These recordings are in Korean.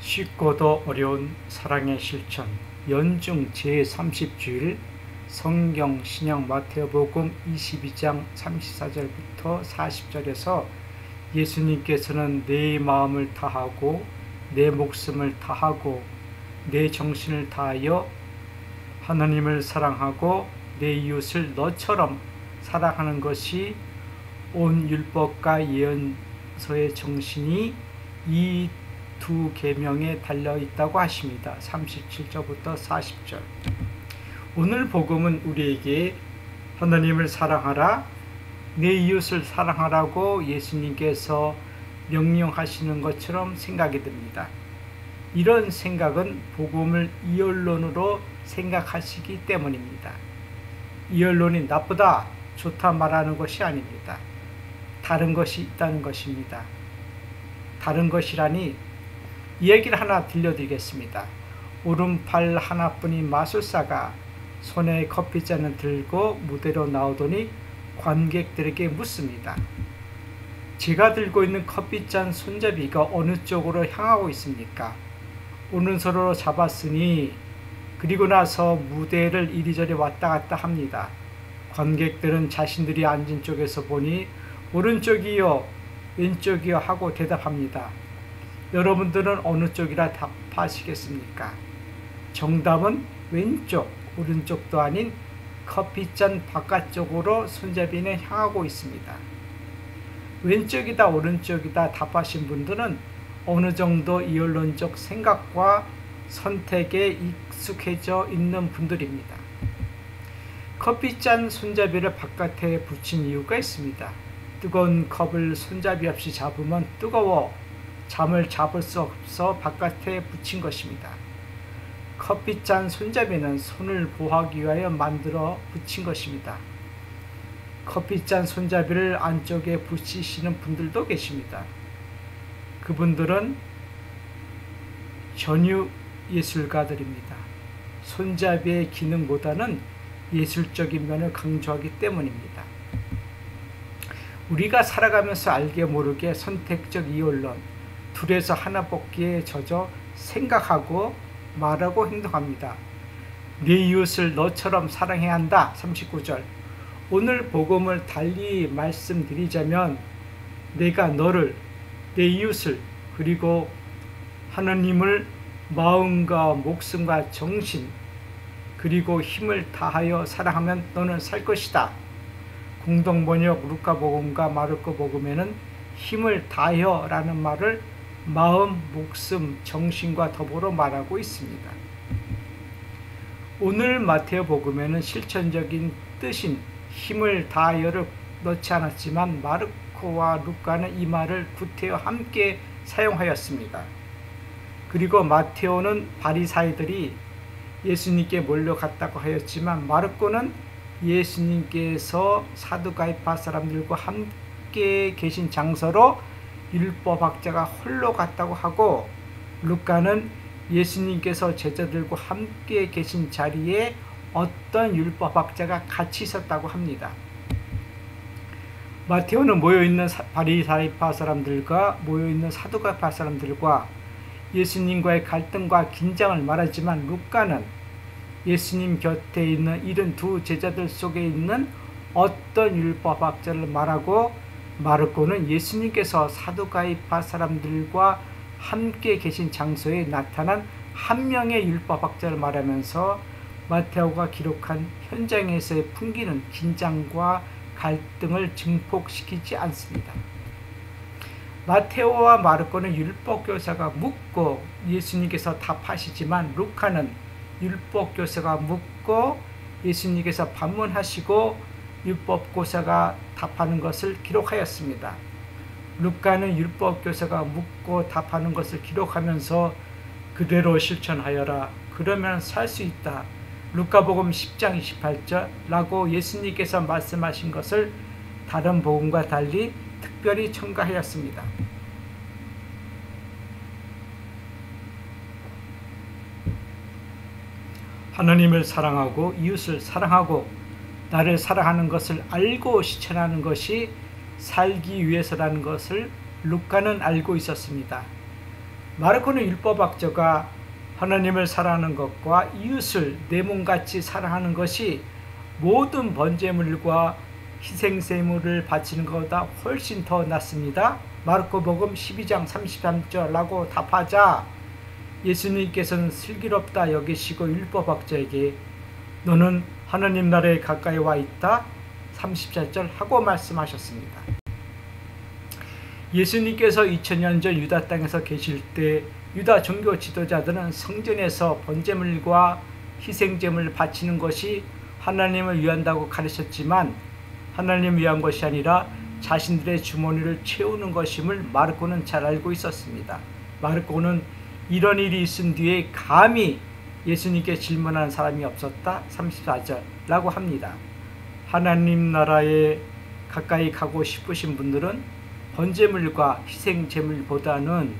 쉽고도 어려운 사랑의 실천 연중 제30주일 성경 신약 마태복음 22장 34절부터 40절에서 예수님께서는 내 마음을 다하고 내 목숨을 다하고 내 정신을 다하여 하나님을 사랑하고 내 이웃을 너처럼 사랑하는 것이 온 율법과 예언서의 정신이 이 두 계명에 달려있다고 하십니다. 37절부터 40절. 오늘 복음은 우리에게 하나님을 사랑하라, 내 이웃을 사랑하라고 예수님께서 명령하시는 것처럼 생각이 듭니다. 이런 생각은 복음을 이언론으로 생각하시기 때문입니다. 이언론이 나쁘다, 좋다 말하는 것이 아닙니다. 다른 것이 있다는 것입니다. 다른 것이라니 이야기를 하나 들려드리겠습니다. 오른팔 하나뿐인 마술사가 손에 커피잔을 들고 무대로 나오더니 관객들에게 묻습니다. 제가 들고 있는 커피잔 손잡이가 어느 쪽으로 향하고 있습니까? 오른손으로 잡았으니 그리고 나서 무대를 이리저리 왔다 갔다 합니다. 관객들은 자신들이 앉은 쪽에서 보니 오른쪽이요 왼쪽이요 하고 대답합니다. 여러분들은 어느 쪽이라 답하시겠습니까? 정답은 왼쪽, 오른쪽도 아닌 커피잔 바깥쪽으로 손잡이는 향하고 있습니다. 왼쪽이다 오른쪽이다 답하신 분들은 어느 정도 이언론적 생각과 선택에 익숙해져 있는 분들입니다. 커피잔 손잡이를 바깥에 붙인 이유가 있습니다. 뜨거운 컵을 손잡이 없이 잡으면 뜨거워 잠을 잡을 수 없어 바깥에 붙인 것입니다. 커피잔 손잡이는 손을 보호하기 위하여 만들어 붙인 것입니다. 커피잔 손잡이를 안쪽에 붙이시는 분들도 계십니다. 그분들은 전유 예술가들입니다. 손잡이의 기능보다는 예술적인 면을 강조하기 때문입니다. 우리가 살아가면서 알게 모르게 선택적 이언론, 둘에서 하나 뽑기에 젖어 생각하고 말하고 행동합니다. 네 이웃을 너처럼 사랑해야 한다. 39절. 오늘 복음을 달리 말씀드리자면 내가 너를, 내 이웃을, 그리고 하나님을 마음과 목숨과 정신 그리고 힘을 다하여 사랑하면 너는 살 것이다. 공동번역 루카복음과 마르코 복음에는 힘을 다하여 라는 말을 마음, 목숨, 정신과 더불어 말하고 있습니다. 오늘 마테오 복음에는 실천적인 뜻인 힘을 다하여를 넣지 않았지만 마르코와 루카는 이 말을 구태여 함께 사용하였습니다. 그리고 마테오는 바리사이들이 예수님께 몰려갔다고 하였지만 마르코는 예수님께서 사두가이파 사람들과 함께 계신 장소로 율법학자가 홀로 갔다고 하고 루카는 예수님께서 제자들과 함께 계신 자리에 어떤 율법학자가 같이 있었다고 합니다. 마테오는 모여있는 바리사이파 사람들과 모여있는 사두가이파 사람들과 예수님과의 갈등과 긴장을 말하지만 루카는 예수님 곁에 있는 72 제자들 속에 있는 어떤 율법학자를 말하고 마르코는 예수님께서 사두가이파 사람들과 함께 계신 장소에 나타난 한 명의 율법학자를 말하면서 마테오가 기록한 현장에서의 풍기는 긴장과 갈등을 증폭시키지 않습니다. 마테오와 마르코는 율법교사가 묻고 예수님께서 답하시지만 루카는 율법교사가 묻고 예수님께서 반문하시고 율법교사가 답하는 것을 기록하였습니다. 루카는 율법교사가 묻고 답하는 것을 기록하면서 그대로 실천하여라. 그러면 살 수 있다. 루카복음 10장 28절 라고 예수님께서 말씀하신 것을 다른 복음과 달리 특별히 첨가하였습니다. 하나님을 사랑하고 이웃을 사랑하고 나를 사랑하는 것을 알고 실천하는 것이 살기 위해서라는 것을 루카는 알고 있었습니다. 마르코는 율법학자가 하나님을 사랑하는 것과 이웃을 내 몸같이 사랑하는 것이 모든 번제물과 희생제물을 바치는 것보다 훨씬 더 낫습니다. 마르코복음 12장 33절라고 답하자 예수님께서는 슬기롭다 여기시고 율법학자에게 너는 하나님 나라에 가까이 와 있다 34절 하고 말씀하셨습니다. 예수님께서 2000년 전 유다 땅에서 계실 때 유다 종교 지도자들은 성전에서 번제물과 희생제물을 바치는 것이 하나님을 위한다고 가르쳤지만 하나님을 위한 것이 아니라 자신들의 주머니를 채우는 것임을 마르코는 잘 알고 있었습니다. 마르코는 이런 일이 있은 뒤에 감히 예수님께 질문하는 사람이 없었다 34절라고 합니다. 하나님 나라에 가까이 가고 싶으신 분들은 번제물과 희생제물보다는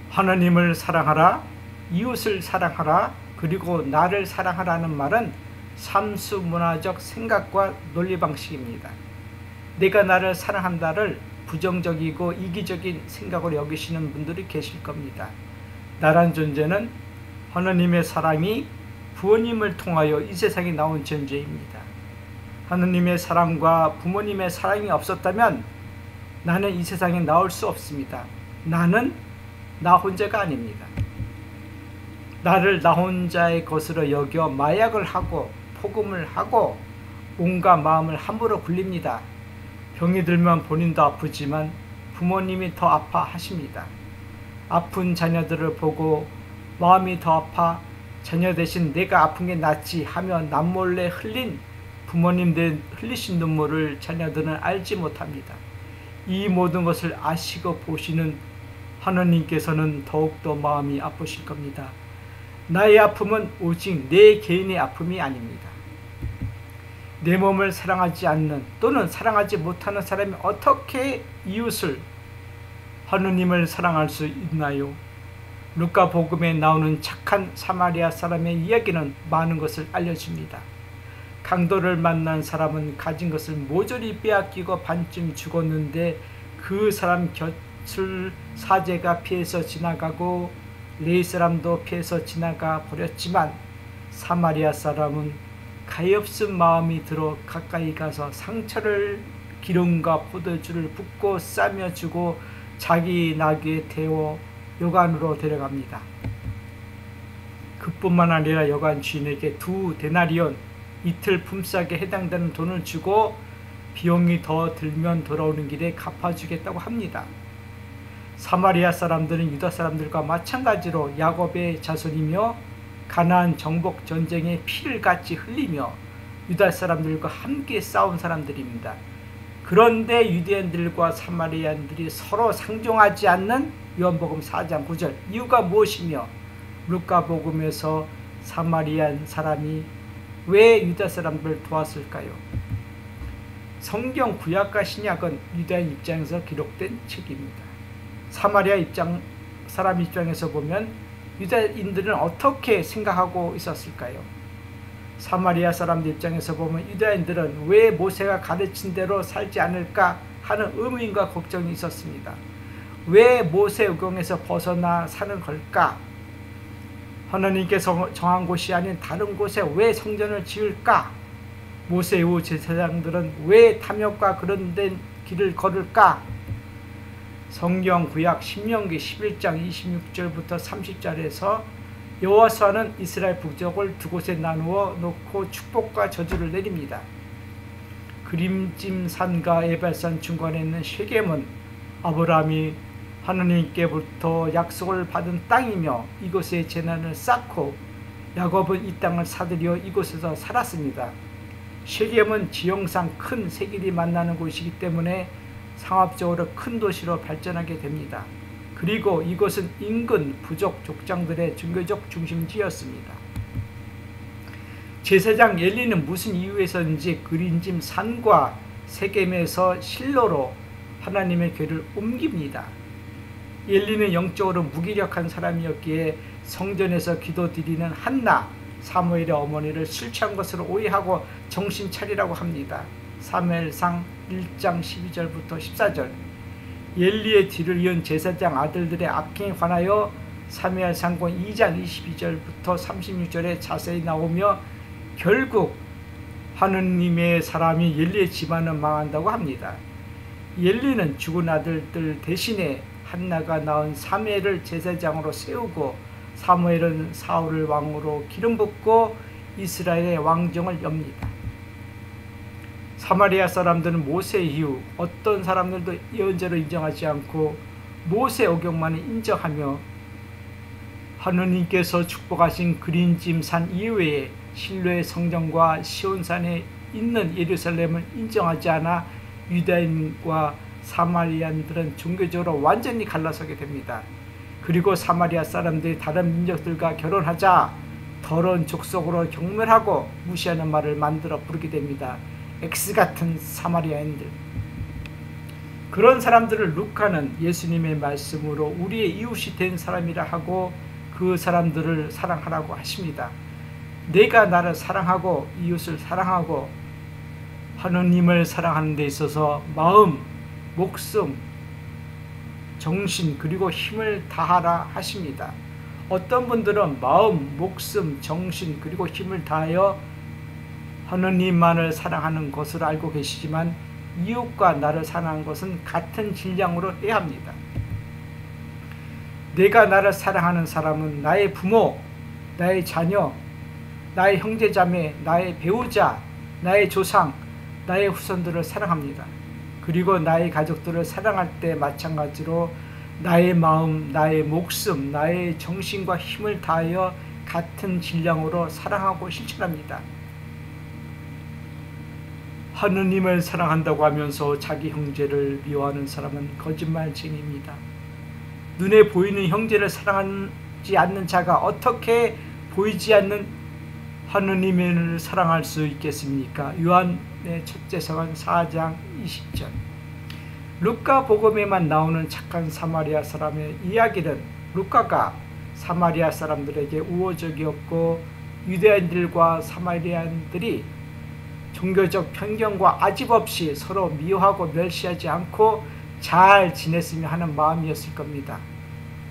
하나님을 사랑하라, 이웃을 사랑하라, 그리고 나를 사랑하라는 말은 삼수 문화적 생각과 논리 방식입니다. 내가 나를 사랑한다를 부정적이고 이기적인 생각으로 여기시는 분들이 계실 겁니다. 나란 존재는 하나님의 사랑이 부모님을 통하여 이 세상에 나온 존재입니다. 하나님의 사랑과 부모님의 사랑이 없었다면 나는 이 세상에 나올 수 없습니다. 나는 나 혼자가 아닙니다. 나를 나 혼자의 것으로 여겨 마약을 하고 폭음을 하고 온갖 마음을 함부로 굴립니다. 병이 들면 본인도 아프지만 부모님이 더 아파하십니다. 아픈 자녀들을 보고 마음이 더 아파 자녀 대신 내가 아픈 게 낫지 하며 남몰래 흘린 부모님들 흘리신 눈물을 자녀들은 알지 못합니다. 이 모든 것을 아시고 보시는 하나님께서는 더욱더 마음이 아프실 겁니다. 나의 아픔은 오직 내 개인의 아픔이 아닙니다. 내 몸을 사랑하지 않는 또는 사랑하지 못하는 사람이 어떻게 이웃을 하느님을 사랑할 수 있나요? 루카 복음에 나오는 착한 사마리아 사람의 이야기는 많은 것을 알려줍니다. 강도를 만난 사람은 가진 것을 모조리 빼앗기고 반쯤 죽었는데 그 사람 곁을 사제가 피해서 지나가고 레위 사람도 피해서 지나가 버렸지만 사마리아 사람은 가엾은 마음이 들어 가까이 가서 상처를 기름과 포도주를 붓고 싸며 주고 자기 나귀에 태워 여관으로 데려갑니다. 그뿐만 아니라 여관 주인에게 2데나리온 이틀 품삯에 해당되는 돈을 주고 비용이 더 들면 돌아오는 길에 갚아주겠다고 합니다. 사마리아 사람들은 유다 사람들과 마찬가지로 야곱의 자손이며 가나안 정복 전쟁에 피를 같이 흘리며 유다 사람들과 함께 싸운 사람들입니다. 그런데 유대인들과 사마리아인들이 서로 상종하지 않는 요한복음 4장 9절 이유가 무엇이며 루카복음에서 사마리안 사람이 왜 유다 사람들을 도왔을까요? 성경 구약과 신약은 유대인 입장에서 기록된 책입니다. 사마리아 사람 입장에서 보면 유다인들은 어떻게 생각하고 있었을까요? 사마리아 사람들 입장에서 보면 유다인들은 왜 모세가 가르친 대로 살지 않을까 하는 의문과 걱정이 있었습니다. 왜 모세 의경에서 벗어나 사는 걸까? 하나님께서 정한 곳이 아닌 다른 곳에 왜 성전을 지을까? 모세 이후 제사장들은 왜 탐욕과 그런 데 길을 걸을까? 성경 구약 신명기 11장 26절부터 30절에서 여호수아는 이스라엘 북족을 두 곳에 나누어 놓고 축복과 저주를 내립니다. 그림짐산과 에발산 중간에 있는 쉐겜은 아브라함이 하나님께부터 약속을 받은 땅이며 이곳에 재난을 쌓고 야곱은 이 땅을 사들여 이곳에서 살았습니다. 쉐겜은 지형상 큰 세길이 만나는 곳이기 때문에 상업적으로 큰 도시로 발전하게 됩니다. 그리고 이곳은 인근 부족 족장들의 종교적 중심지였습니다. 제사장 엘리는 무슨 이유에서인지 그림짐 산과 세겜에서 실로로 하나님의 궤를 옮깁니다. 엘리는 영적으로 무기력한 사람이었기에 성전에서 기도드리는 한나, 사무엘의 어머니를 술 취한 것으로 오해하고 정신 차리라고 합니다. 사무엘상 1장 12절부터 14절 엘리의 뒤를 이은 제사장 아들들의 악행에 관하여 사무엘 상권 2장 22절부터 36절에 자세히 나오며 결국 하느님의 사람이 엘리의 집안은 망한다고 합니다. 엘리는 죽은 아들들 대신에 한나가 낳은 사무엘을 제사장으로 세우고 사무엘은 사울을 왕으로 기름 붓고 이스라엘의 왕정을 엽니다. 사마리아 사람들은 모세 이후 어떤 사람들도 예언자로 인정하지 않고 모세 오경만을 인정하며 하느님께서 축복하신 그린짐산 이외에 실로의 성전과 시온산에 있는 예루살렘을 인정하지 않아 유다인과 사마리안들은 종교적으로 완전히 갈라서게 됩니다. 그리고 사마리아 사람들이 다른 민족들과 결혼하자 더러운 족속으로 경멸하고 무시하는 말을 만들어 부르게 됩니다. X같은 사마리아인들. 그런 사람들을 루카는 예수님의 말씀으로 우리의 이웃이 된 사람이라 하고 그 사람들을 사랑하라고 하십니다. 내가 나를 사랑하고 이웃을 사랑하고 하느님을 사랑하는 데 있어서 마음, 목숨, 정신 그리고 힘을 다하라 하십니다. 어떤 분들은 마음, 목숨, 정신 그리고 힘을 다하여 하느님만을 사랑하는 것을 알고 계시지만 이웃과 나를 사랑하는 것은 같은 질량으로 해야 합니다. 내가 나를 사랑하는 사람은 나의 부모, 나의 자녀, 나의 형제자매, 나의 배우자, 나의 조상, 나의 후손들을 사랑합니다. 그리고 나의 가족들을 사랑할 때 마찬가지로 나의 마음, 나의 목숨, 나의 정신과 힘을 다하여 같은 질량으로 사랑하고 실천합니다. 하느님을 사랑한다고 하면서 자기 형제를 미워하는 사람은 거짓말쟁이입니다. 눈에 보이는 형제를 사랑하지 않는 자가 어떻게 보이지 않는 하느님을 사랑할 수 있겠습니까? 요한의 첫째서간 4장 20절. 루카 복음에만 나오는 착한 사마리아 사람의 이야기는 루카가 사마리아 사람들에게 우호적이었고 유대인들과 사마리아인들이 종교적 편견과 아집 없이 서로 미워하고 멸시하지 않고 잘 지냈으며 하는 마음이었을 겁니다.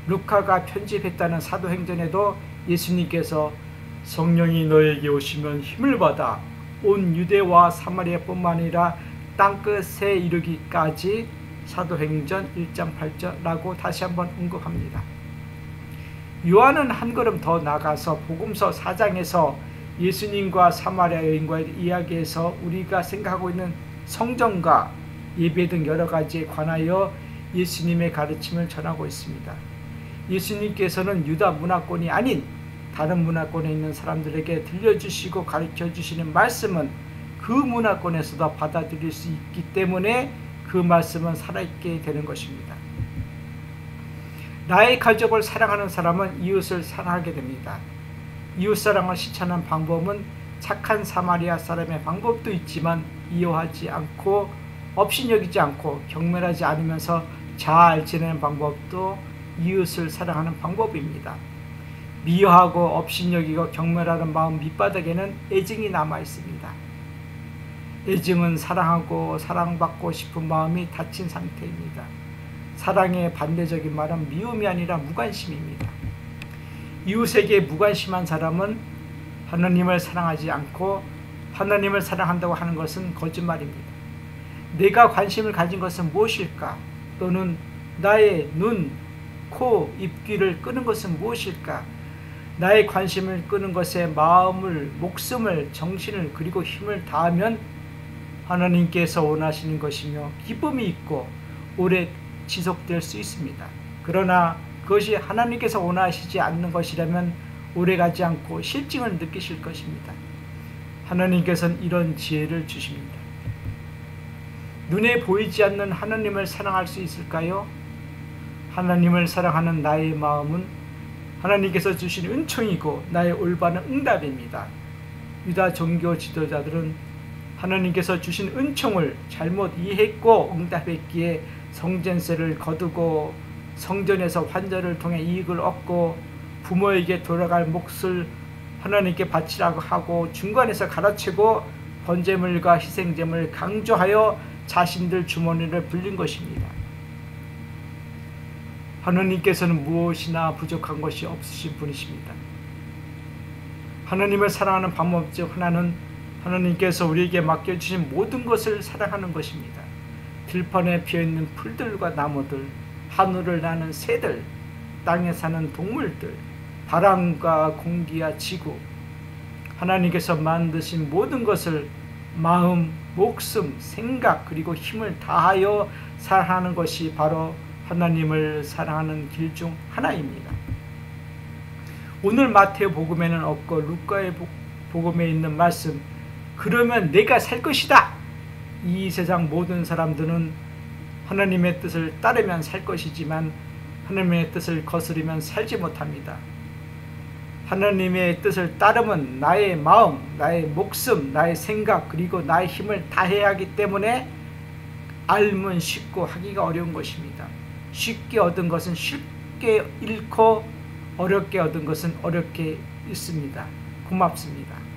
루카가 편집했다는 사도행전에도 예수님께서 성령이 너에게 오시면 힘을 받아 온 유대와 사마리아뿐만 아니라 땅끝에 이르기까지 사도행전 1장 8절라고 다시 한번 언급합니다. 요한은 한 걸음 더 나가서 복음서 4장에서 예수님과 사마리아 여인과의 이야기에서 우리가 생각하고 있는 성전과 예배 등 여러 가지에 관하여 예수님의 가르침을 전하고 있습니다. 예수님께서는 유다 문화권이 아닌 다른 문화권에 있는 사람들에게 들려주시고 가르쳐주시는 말씀은 그 문화권에서도 받아들일 수 있기 때문에 그 말씀은 살아있게 되는 것입니다. 나의 가족을 사랑하는 사람은 이웃을 사랑하게 됩니다. 이웃사랑을 실천하는 방법은 착한 사마리아 사람의 방법도 있지만 이용하지 않고 업신여기지 않고 경멸하지 않으면서 잘 지내는 방법도 이웃을 사랑하는 방법입니다. 미워하고 업신여기고 경멸하는 마음 밑바닥에는 애증이 남아 있습니다. 애증은 사랑하고 사랑받고 싶은 마음이 닫힌 상태입니다. 사랑의 반대적인 말은 미움이 아니라 무관심입니다. 이웃에게 무관심한 사람은 하나님을 사랑하지 않고 하나님을 사랑한다고 하는 것은 거짓말입니다. 내가 관심을 가진 것은 무엇일까? 또는 나의 눈, 코, 입, 귀를 끄는 것은 무엇일까? 나의 관심을 끄는 것에 마음을, 목숨을, 정신을 그리고 힘을 다하면 하나님께서 원하시는 것이며 기쁨이 있고 오래 지속될 수 있습니다. 그러나 그것이 하나님께서 원하시지 않는 것이라면 오래가지 않고 실증을 느끼실 것입니다. 하나님께서는 이런 지혜를 주십니다. 눈에 보이지 않는 하나님을 사랑할 수 있을까요? 하나님을 사랑하는 나의 마음은 하나님께서 주신 은총이고 나의 올바른 응답입니다. 유다 종교 지도자들은 하나님께서 주신 은총을 잘못 이해했고 응답했기에 성전세를 거두고 성전에서 환전을 통해 이익을 얻고 부모에게 돌아갈 몫을 하나님께 바치라고 하고 중간에서 갈아치고 번제물과 희생제물을 강조하여 자신들 주머니를 불린 것입니다. 하느님께서는 무엇이나 부족한 것이 없으신 분이십니다. 하느님을 사랑하는 방법 중 하나는 하느님께서 우리에게 맡겨주신 모든 것을 사랑하는 것입니다. 들판에 피어있는 풀들과 나무들, 하늘을 나는 새들, 땅에 사는 동물들, 바람과 공기와 지구, 하나님께서 만드신 모든 것을 마음, 목숨, 생각 그리고 힘을 다하여 사랑하는 것이 바로 하나님을 사랑하는 길 중 하나입니다. 오늘 마태오 복음에는 없고 루카의 복음에 있는 말씀, 그러면 내가 살 것이다. 이 세상 모든 사람들은 하나님의 뜻을 따르면 살 것이지만 하나님의 뜻을 거스르면 살지 못합니다. 하나님의 뜻을 따르면 나의 마음, 나의 목숨, 나의 생각 그리고 나의 힘을 다해야 하기 때문에 알면 쉽고 하기가 어려운 것입니다. 쉽게 얻은 것은 쉽게 잃고 어렵게 얻은 것은 어렵게 잃습니다. 고맙습니다.